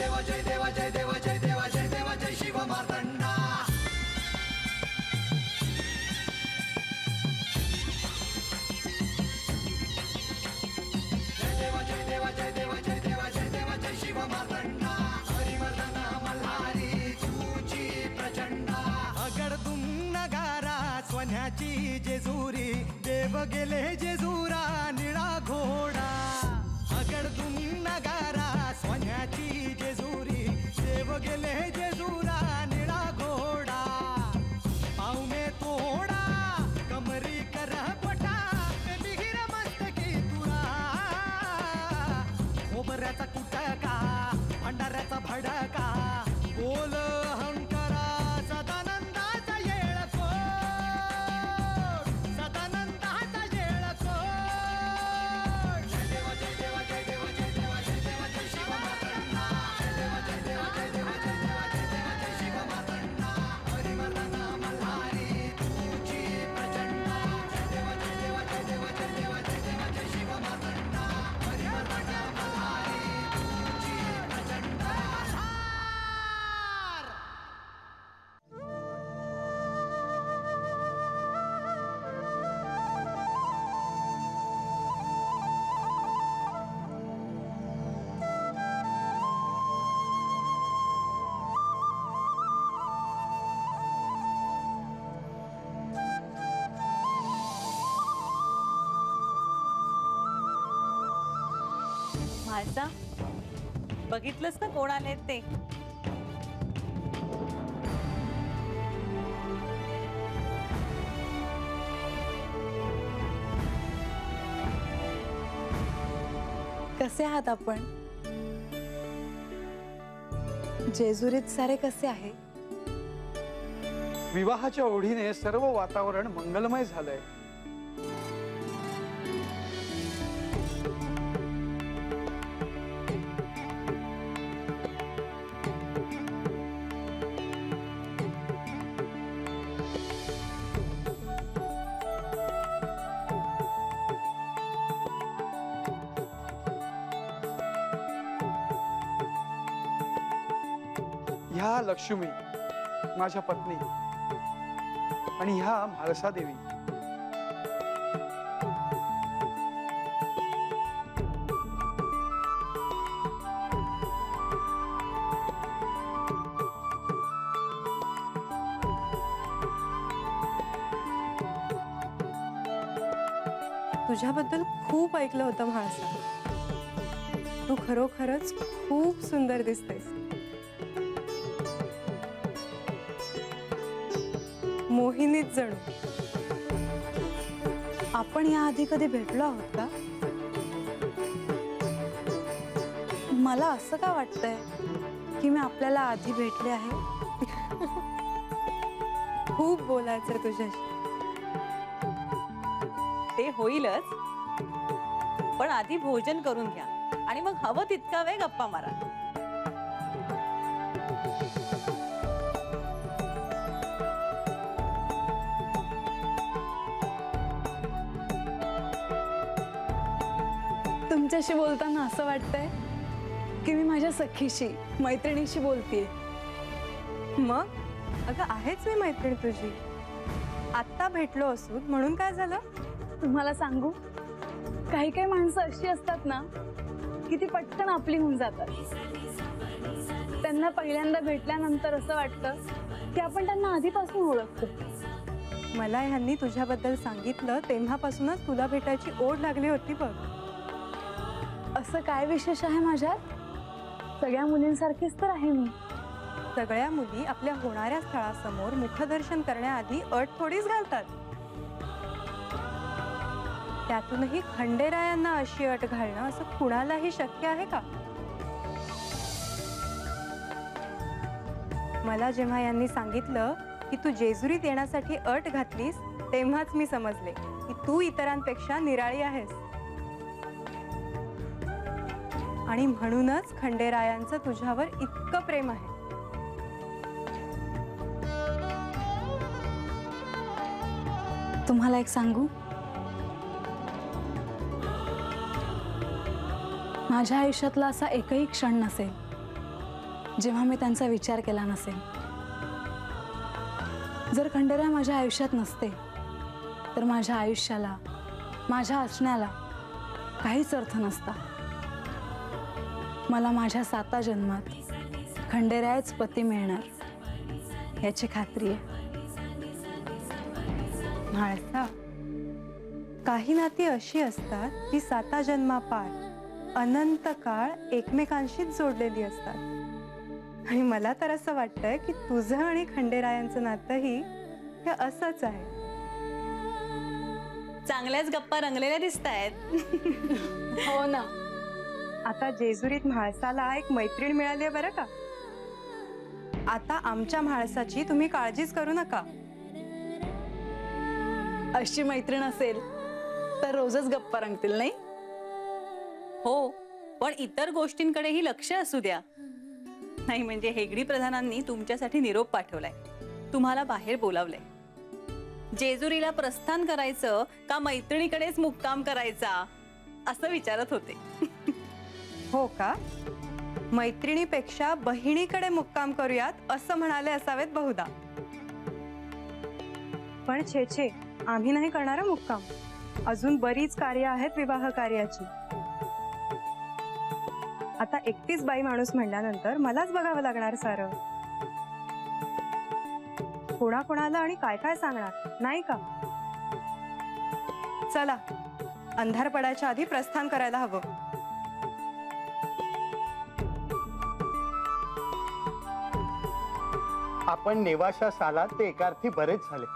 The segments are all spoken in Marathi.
देव जय देव जय देव जय देव जय देव जय शिव मार्तंडा. जय देव जय देव जय देव जय देव जय देव जय शिव मार्तंडा. हरिवर्धन मल्हारी तुझी प्रचंडा. अगडदुम नगारा सोन्याची जेजुरी देव गेले जेजुरा निळा घोडा. अगडदुम नगारा सोन्याची जेजुरी देव गेले जेजुरा निळा घोडा. पाव में तोडा कमरी कर पटा मिहिर मस्तकी तुरा. खोबऱ्याचा कुटका भंडाऱ्याचा भडका बोल अहंकारा सदानंदाचा येळकोट. सदानंदाचा येळकोट. जय देव जय देव जय देव जय देव जय देव जय शिव मार्तंडा. जय देव जय देव जय देव जय देव जय देव जय शिव मार्तंडा. हरिवर्धन मल्हारी तुझी प्रचंडा. जय देव जय देव जय देव जय देव जय देव जय शिव मार्तंडा. हरिवर्धन मल्हारी तुझी प्रचंडा. म्हाळसा, बघितलंस ना कोण आलेत ते? कसे आहात आपण? जेजुरीत सारे कसे आहे? विवाहाच्या ओढीने सर्व वातावरण मंगलमय झालंय. ह्या लक्ष्मी माझ्या पत्नी आणि ह्या म्हाळसा देवी. तुझ्याबद्दल खूप ऐकलं होतं म्हाळसा. तू खरोखरच खूप सुंदर दिसतेस. मोहिनीत जणू. आपण याआधी कधी भेटलो आहोत का? मला असं का वाटतंय की मी आपल्याला आधी भेटले आहे. खूप बोलायचंय तुझ्याशी. ते होईलच, पण आधी भोजन करून घ्या आणि मग हवं तितका वेळ गप्पा मारा. तुमच्याशी बोलताना असं वाटतंय की मी माझ्या सखीशी मैत्रिणीशी बोलतेय. मग अगं आहेच मी मैत्रीण तुझी. आत्ता भेटलो असू म्हणून काय झालं? तुम्हाला सांगू, काही काही माणसं अशी असतात ना की ती पटकन आपली होऊन जातात. त्यांना पहिल्यांदा भेटल्यानंतर असं वाटतं की आपण त्यांना आधीपासून ओळखतो. मला ह्यांनी तुझ्याबद्दल सांगितलं तेव्हापासूनच तुला भेटायची ओढ लागली होती बघ. असं काय विशेष आहे माझ्यात? सगळ्या मुलींसारखीच तर आहे मी. सगळ्या मुली आपल्या होणाऱ्या स्थळासमोर मुखदर्शन करण्याआधी अट थोडीच घालतात. त्यातूनही खंडेरायांना अशी अट घालणं असं कुणालाही शक्य आहे का? मला जेव्हा यांनी सांगितलं की तू जेजुरीत येण्यासाठी अट घातलीस तेव्हाच मी समजले की तू इतरांपेक्षा निराळी आहेस. आणि म्हणूनच खंडेरायांचं तुझ्यावर इतकं प्रेम आहे. तुम्हाला एक सांगू, माझ्या आयुष्यातला असा एकही क्षण नसेल जेव्हा मी त्यांचा विचार केला नसेल. जर खंडेराय माझ्या आयुष्यात नसते तर माझ्या आयुष्याला, माझ्या असण्याला काहीच अर्थ नसता. मला माझ्या 7 जन्मात खंडेरायच पती मिळणार याची खात्री आहे. म्हाळसा, काही नाती अशी असतात की 7 जन्मापार अनंत काळ एकमेकांशीच जोडलेली असतात. आणि मला तर असं वाटतंय की तुझं आणि खंडेरायांचं नातंही हे असंच आहे. चांगल्याच गप्पा रंगलेल्या दिसतायत. हो ना. आता जेजुरीत म्हाळसाला एक मैत्रीण मिळाली आहे बरं का. आता आमच्या म्हाळसाची तुम्ही काळजीच करू नका. अशी मैत्रीण असेल तर रोजच गप्पा रंगतील नाही? हो, पण इतर गोष्टींकडेही लक्ष असू द्या. नाही म्हणजे हेगडी प्रधानांनी तुमच्यासाठी निरोप पाठवलाय, तुम्हाला बाहेर बोलावलंय. जेजुरीला प्रस्थान करायचं का मैत्रिणीकडेच मुक्काम करायचा असं विचारत होते. हो का? मैत्रिणीपेक्षा बहिणीकडे मुक्काम करूयात असं म्हणाले असावेत बहुधा. पण छे, आम्ही नाही करणार मुक्काम. अजून बरीच कार्य आहेत विवाह कार्याची. आता एकटीच बाई माणूस म्हणल्यानंतर मलाच बघावं लागणार सारं. कोणाकोणाला आणि काय काय सांगणार नाही का? चला, अंधार पडायच्या आधी प्रस्थान करायला हवं. आपण नेवाशास आलात ते एकार्थी बरेच झाले.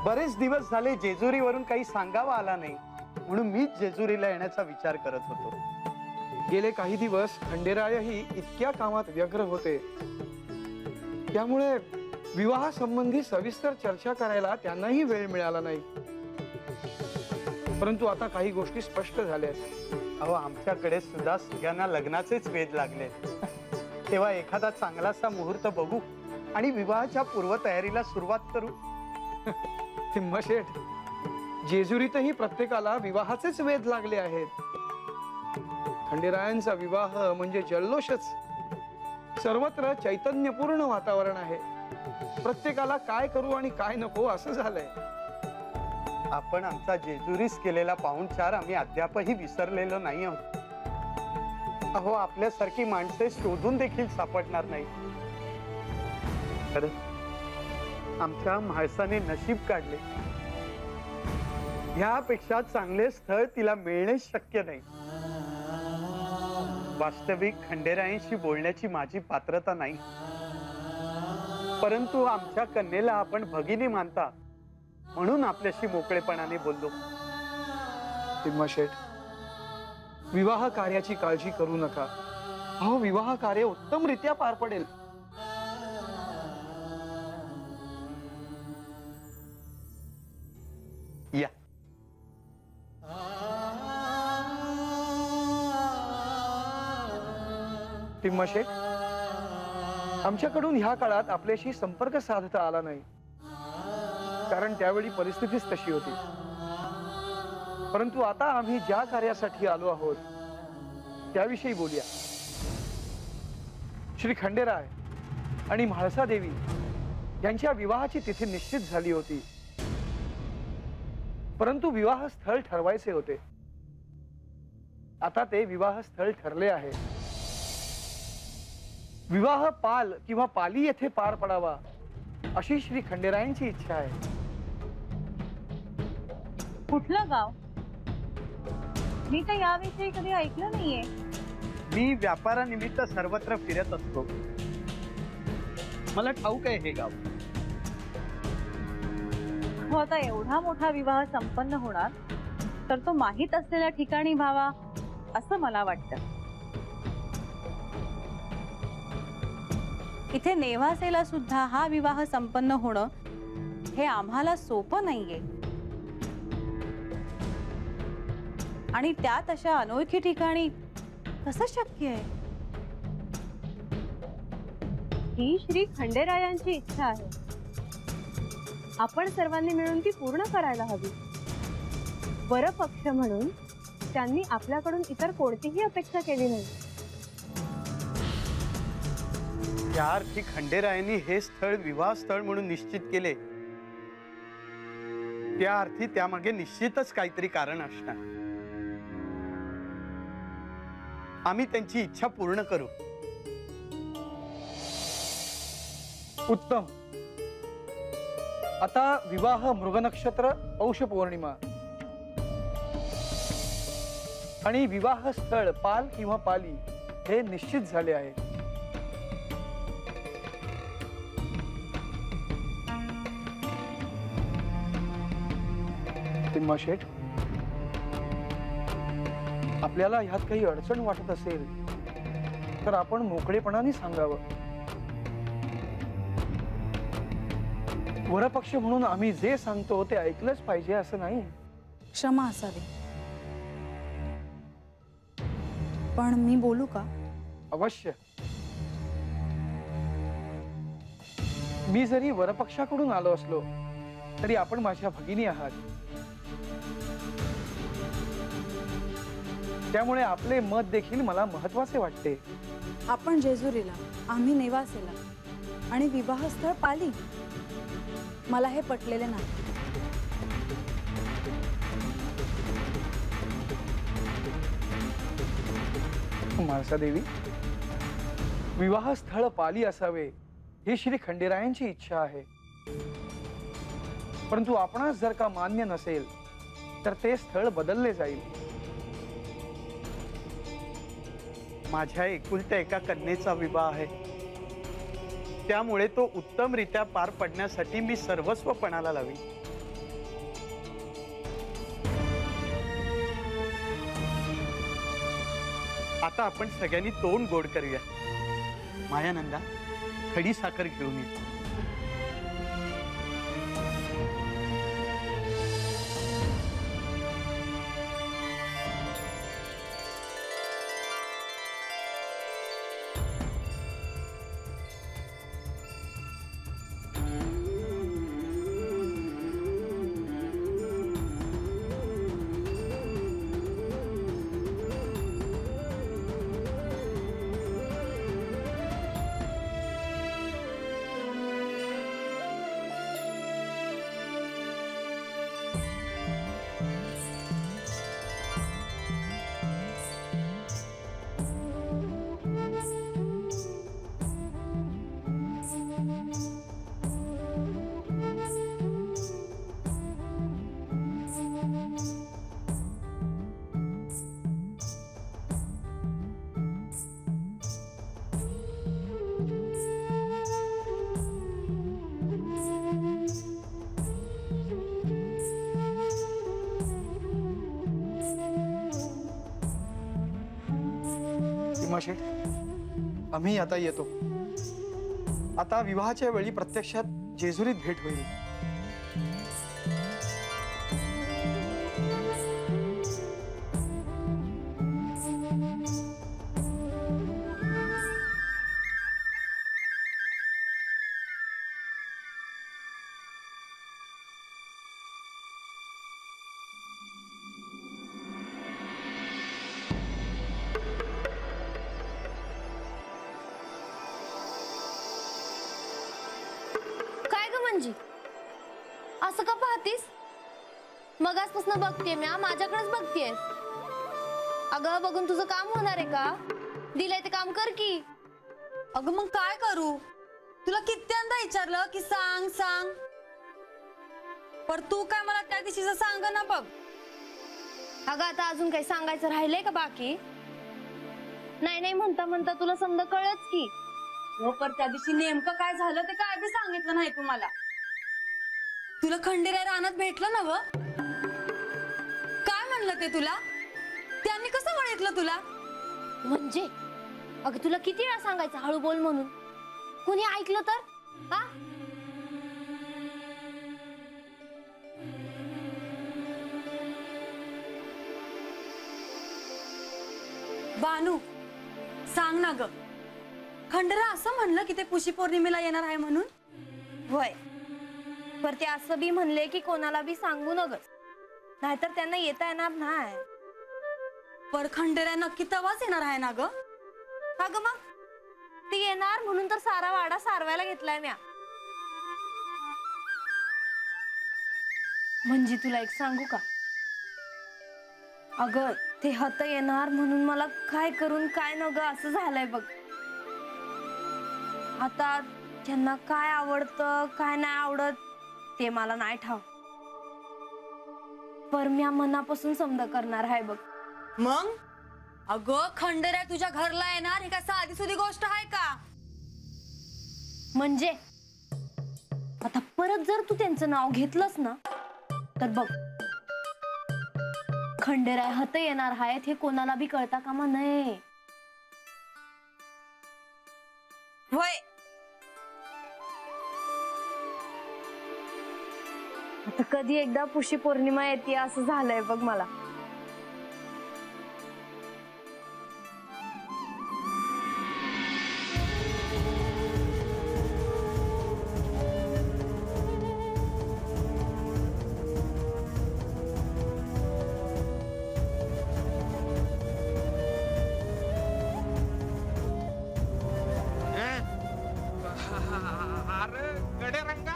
बरेच दिवस झाले जेजुरीवरून काही सांगावा आला नाही, म्हणून मीच जेजुरीला येण्याचा विचार करत होतो. गेले काही दिवस खंडेरायही इतक्या कामात व्यग्र होते, त्यामुळे विवाह संबंधी सविस्तर चर्चा करायला त्यांनाही वेळ मिळाला नाही. परंतु आता काही गोष्टी स्पष्ट झाल्या. अहो, आमच्याकडे सुद्धा सगळ्यांना लग्नाचेच वेध लागले. तेव्हा एखादा चांगलासा मुहूर्त बघू आणि विवाहाच्या पूर्वतयारीला सुरुवात करू. तिम्मशेठ, जेजुरीतही प्रत्येकाला विवाहाचेच वेध लागले आहेत. खंडेरायांचा विवाह म्हणजे जल्लोषच. सर्वत्र चैतन्यपूर्ण वातावरण आहे. प्रत्येकाला काय करू आणि काय नको असं झालंय. आपण आमचा जेजुरीस केलेला पाहुणचार आम्ही अद्यापही विसरलेलो नाही आहोत. अहो, आपल्यासारखी माणसे शोधून देखील सापडणार नाही. खरं आमच्या म्हाळसाने नशीब काढले. ह्यापेक्षा चांगले स्थळ तिला मिळणे शक्य नाही. वास्तविक खंडेरायांशी बोलण्याची माझी पात्रता नाही, परंतु आमच्या कन्येला आपण भगिनी मानता म्हणून आपल्याशी मोकळेपणाने बोललो. तिम्मशेठ, विवाह कार्याची काळजी करू नका. अहो, विवाह कार्य उत्तमरित्या पार पडेल. या. तिम्मशेठ, आमच्याकडून ह्या काळात आपल्याशी संपर्क साधता आला नाही, कारण त्यावेळी परिस्थितीच तशी होती. परंतु आता आम्ही ज्या कार्यासाठी आलो आहोत त्याविषयी बोलूया. श्री खंडेराय आणि म्हाळसा देवी यांच्या विवाहाची तिथी निश्चित झाली होती, परंतु विवाह स्थळ ठरवायचे होते. आता ते विवाह स्थळ ठरले आहे. विवाह पाल किंवा पाली येथे पार पडावा अशी श्री खंडेरायांची इच्छा आहे. कुठलं गाव? मी तर याविषयी कधी ऐकलं नाहीये. मी व्यापारानिमित्त सर्वत्र फिरत असतो, मला ठाऊक आहे हे गाव. हो, आता एवढा मोठा विवाह संपन्न होणार तर तो माहीत असलेल्या ठिकाणी व्हावा असं मला वाटतं. इथे नेवासेला सुद्धा हा विवाह संपन्न होणं हे आम्हाला सोपं नाहीये. आणि त्यात अशा अनोळखी ठिकाणी कसं शक्य आहे? ही श्री खंडेरायांची इच्छा आहे. आपण सर्वांनी मिळून ती पूर्ण करायला हवी. वरपक्ष म्हणून त्यांनी आपल्याकडून इतर कोणतीही अपेक्षा केली नाही. ज्या अर्थी खंडेरायांनी हे स्थळ विवाह स्थळ म्हणून निश्चित केले, त्या अर्थी त्यामागे निश्चितच काहीतरी कारण असणार. आम्ही त्यांची इच्छा पूर्ण करू. उत्तम. आता विवाह मृग नक्षत्र पौष पौर्णिमा आणि विवाह स्थळ पाल किंवा पाली हे निश्चित झाले आहे. तिम्मा शेठ, आपल्याला ह्यात काही अडचण वाटत असेल तर आपण मोकळेपणाने सांगावं. वरपक्ष म्हणून आम्ही जे सांगतो ते ऐकलंच पाहिजे असं नाही. क्षमा असावी, पण मी बोलू का? अवश्य. मी जरी वरपक्षाकडून आलो असलो तरी आपण माझ्या भगिनी आहात. त्यामुळे आपले मत देखील मला महत्वाचे वाटते. आपण जेजुरीला, आम्ही नेवासेला आणि विवाहस्थळ पाली. मला हे पटलेले नाही. म्हाळसादेवी, विवाह स्थळ पाली असावे ही श्री खंडेरायांची इच्छा आहे. परंतु आपणास जर का मान्य नसेल तर ते स्थळ बदलले जाईल. माझ्या एकुलत्या एका कन्येचा विवाह आहे, त्यामुळे तो उत्तमरित्या पार पडण्यासाठी मी सर्वस्व पणाला लावी. आता आपण सगळ्यांनी तोंड गोड करूया. मायानंदा, खडी साखर घेऊन ये. शेठ, आम्ही आता येतो. आता विवाहाच्या वेळी प्रत्यक्षात जेजुरीत भेट होईल. असं का पाहतीस? मगासपासून बघतेय मी, माझ्याकडेच बघतेयस. अगं बघून तुझं काम होणार आहे का? दिलंय ते काम कर की. अगं मग काय करू? तुला कित्येंदा विचारलं की सांग सांग, पर तू काय मला त्या दिवशीचं सांग ना बघ. अगं आता अजून काही सांगायचं राहिलंय का बाकी? नाही नाही म्हणता म्हणता तुला समजा कळलंच की. हो, पर त्या दिवशी नेमकं काय झालं ते काय बी सांगितलं नाही तुम्हाला. तुला खंडेराय रानात भेटलं ना व? काय म्हणलं ते तुला? त्यांनी कसं ओळखलं तुला? म्हणजे अगं तुला किती वेळा सांगायचं हळू बोल म्हणून? कोणी ऐकलं तर? हा? बानू सांग ना ग, खंडेराय असं म्हणलं की ते पुशी पौर्णिमेला येणार आहे म्हणून? होय, पर ते असं बी म्हणले की कोणाला बी सांगू नगस, नाहीतर त्यांना येता येणार नाही. पर खंडेराय नक्की तवाच येणार आहे ना ग? अगं मग हत्ती येणार म्हणून तर सारा वाडा सारवायला घेतलाय म्या. म्हणजे तुला एक सांगू का, अगं ते हत्त येणार म्हणून मला काय करून काय न ग असं झालंय बघ. आता त्यांना काय आवडतं काय नाही आवडत ते मला नाही ठाव, पर म्या मनापासून समज करणार आहे बघ. मग अगं खंडेराय तुझ्या घरला येणार ही काय साधी सुधी गोष्ट आहे का? म्हणजे आता परत जर तू त्यांचं नाव घेतलंस ना तर बघ, खंडेराय हत येणार आहेत हे कोणाला बी कळता कामा नये. होय, आता कधी एकदा पुशी पौर्णिमा येते असं झालंय बघ मला. अरे गडे रंगा,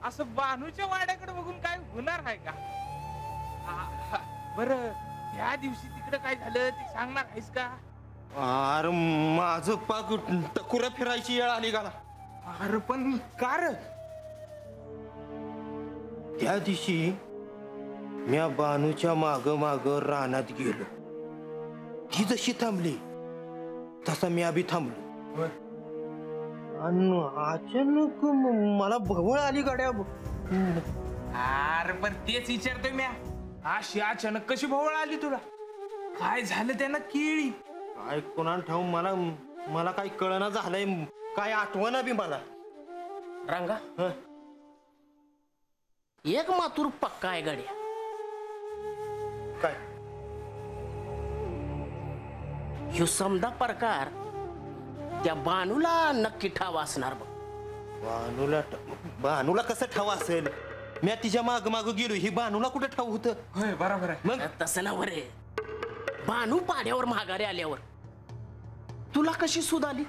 असं बानूच्या वाड्याकडे बघून काय होणार आहे का? बर त्या दिवशी तिकडे काय झालं ते सांगणार आहेस का? अरे माझं पाक टकुऱ्या फिरायची वेळ आली का? अरे पण का रे? त्या दिवशी म्या बानूच्या माग माग रानात गेलो. ती जशी थांबली तसा म्या बी थांबलो. आणि अचानक मला भवळ आली गाड्या. अरे पण तेच विचारतोय म्या, अशी अचानक कशी भवळ आली तुला? काय झालं त्यांना केळी? काय कोणा ठाऊ मला काही कळना झालंय, काय आठवना बी मला. रंगा एक मातूर पक्का आहे गड्या. काय ह्यो समदा प्रकार त्या बानूला नक्की ठाव असणार बघ. बानूला कसं ठाव असेल? मी तिच्या माग माग गेलो, ही बानूला कुठे ठाव होत? बरोबर आहे. मग तसं ना बरे, बानू पाड्यावर माघारी आल्यावर तुला कशी सूद आली?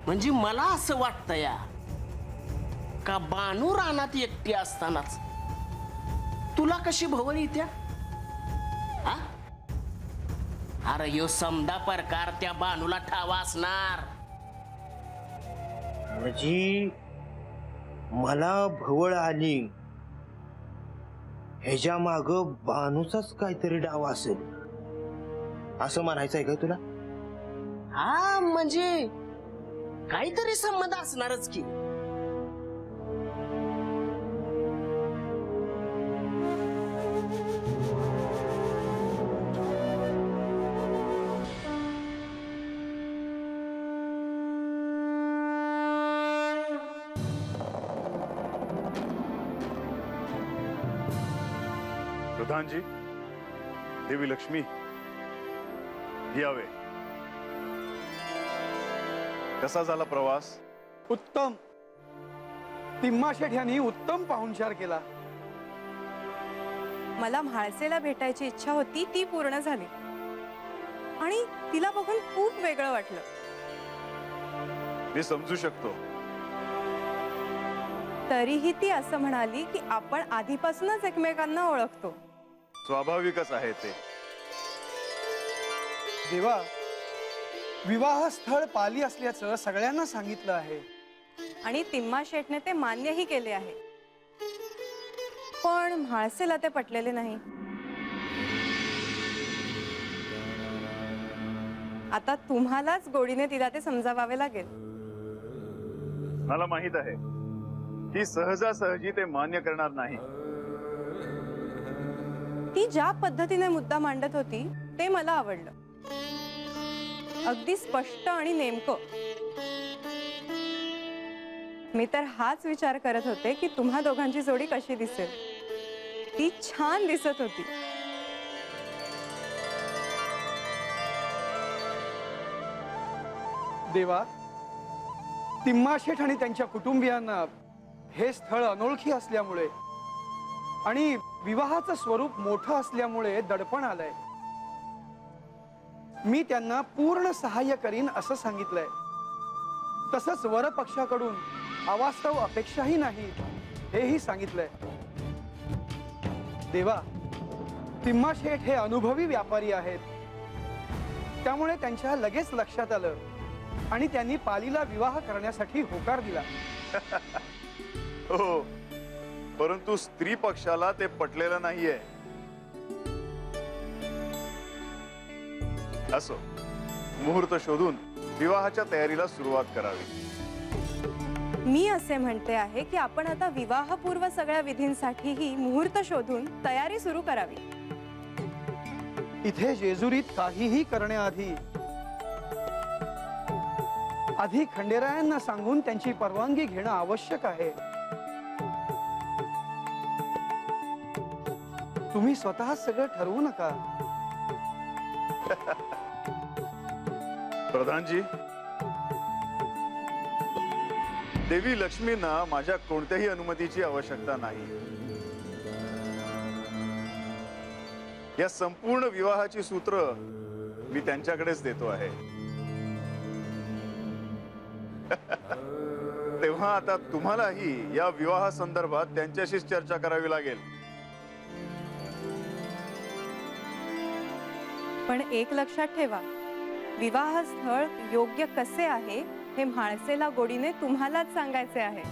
म्हणजे मला असं वाटतं या का बानू रानात एकटी असतानाच तुला कशी भवळ येत्या? हा, अरे यो समदा प्रकार त्या बानूला ठावा असणार. म्हणजे मला भवळ आली ह्याच्या माग बानूचाच काहीतरी डाव असेल असं म्हणायचंय का तुला? हा, म्हणजे काहीतरी संबंध असणारच की. प्रधानजी, देवी लक्ष्मी यावे. कसा झाला प्रवास? उत्तम. तिम्मा शेठ यांनी उत्तम पाहुणचार केला. मला म्हाळसेला भेटायची इच्छा होती ती पूर्ण झाली आणि तिला बघून खूप वेगळं वाटलं. मी समजू शकतो. तरीही ती असं म्हणाली की आपण आधीपासूनच एकमेकांना ओळखतो. स्वाभाविकच आहे ते. देवा, विवाह स्थळ पाली असल्याचं सगळ्यांना सांगितलं आहे आणि तिम्मा शेठने ते मान्यही केले आहे, पण म्हाळसेला ते पटलेले नाही. आता तुम्हालाच गोडीने तिला ते समजावावे लागेल. मला माहित आहे ती सहजासहजी ते मान्य करणार नाही. ती ज्या पद्धतीने मुद्दा मांडत होती ते मला आवडलं. अगदी स्पष्ट आणि नेमकं. मी तर हाच विचार करत होते की तुम्हा दोघांची जोडी कशी दिसेल. ती छान दिसत होती. देवा, तिम्मा शेठ आणि त्यांच्या कुटुंबियांना हे स्थळ अनोळखी असल्यामुळे आणि विवाहाचं स्वरूप मोठं असल्यामुळे दडपण आलंय. मी त्यांना पूर्ण सहाय्य करीन असं सांगितलंय. तसंच वर पक्षाकडून अवास्तव अपेक्षाही नाही हेही सांगितलंय. देवा, तिम्मा शेठ हे अनुभवी व्यापारी आहेत, त्यामुळे त्यांच्या लगेच लक्षात आलं आणि त्यांनी पालीला विवाह करण्यासाठी होकार दिला. हो, परंतु स्त्री पक्षाला ते पटलेलं नाहीये. असो, मुहूर्त शोधून विवाहाच्या तयारीला सुरुवात करावी. मी असे म्हणते आहे की आपण आता विवाहपूर्व सगळ्या विधींसाठीही मुहूर्त शोधून तयारी सुरू करावी. इथे जेजुरीत काहीही करण्याआधी आधी खंडेरायांना सांगून त्यांची परवानगी घेणं आवश्यक आहे. तुम्ही स्वतः सगळं ठरवू नका. प्रधानजी, देवी लक्ष्मींना माझ्या कोणत्याही अनुमतीची आवश्यकता नाही. या संपूर्ण विवाहाची सूत्र मी त्यांच्याकडेच देतो आहे. तेव्हा आता तुम्हालाही या विवाहा संदर्भात त्यांच्याशीच चर्चा करावी लागेल. पण एक लक्षात ठेवा, विवाह स्थळ योग्य कसे आहे हे म्हाळसेला गोडीने तुम्हालाच सांगायचे आहे.